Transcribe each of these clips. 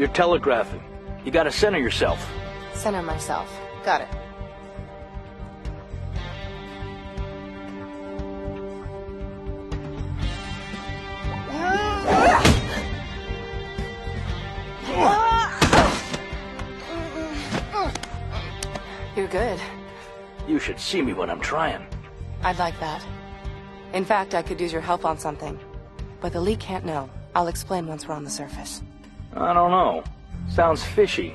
You're telegraphing. You gotta center yourself. Center myself. Got it. You're good. You should see me when I'm trying. I'd like that. In fact, I could use your help on something. But the League can't know. I'll explain once we're on the surface. I don't know. Sounds fishy.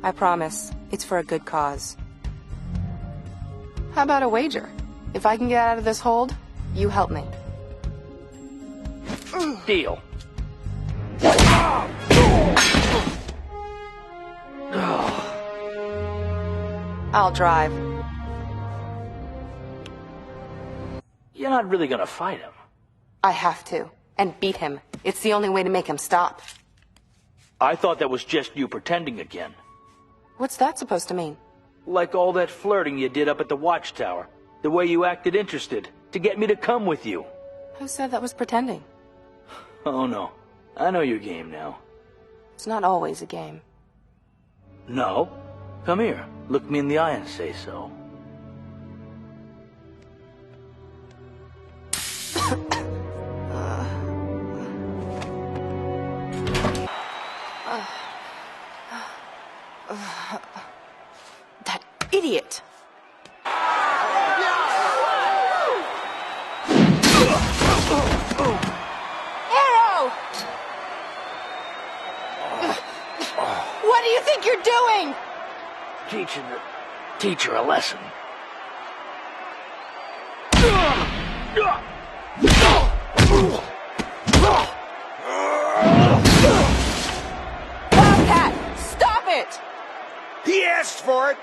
I promise. It's for a good cause. How about a wager? If I can get out of this hold, you help me. Deal. I'll drive. You're not really gonna fight him. I have to. And beat him. It's the only way to make him stop. I thought that was just you pretending again. What's that supposed to mean? Like all that flirting you did up at the watchtower. The way you acted interested, to get me to come with you. Who said that was pretending? Oh no, I know your game now. It's not always a game. No? Come here, look me in the eye and say so. That idiot! Arrow! What do you think you're doing? Teaching the teacher a lesson. Wildcat! Stop it! He asked for it!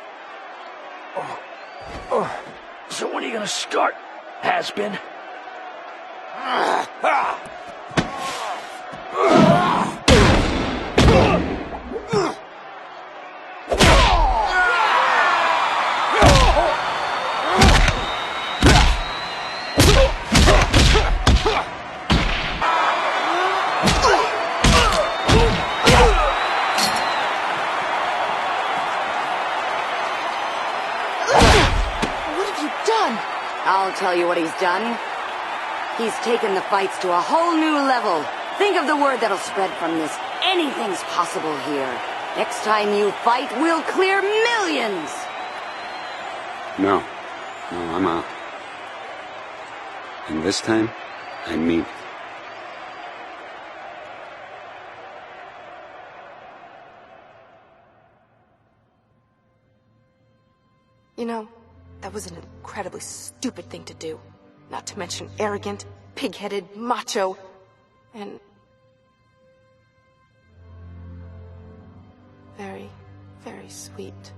So when are you gonna start, has-been? I'll tell you what he's done. He's taken the fights to a whole new level. Think of the word that'll spread from this. Anything's possible here. Next time you fight, we'll clear millions! No, I'm out. And this time, I mean it. You know, that was an incredibly stupid thing to do. Not to mention arrogant, pig-headed, macho, and very, very sweet.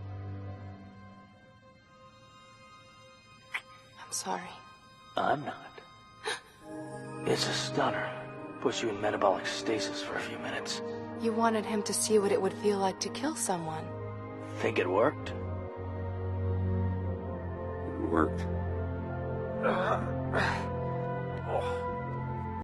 I'm sorry. I'm not. It's a stunner. Puts you in metabolic stasis for a few minutes. You wanted him to see what it would feel like to kill someone. Think it worked? It worked. Oh.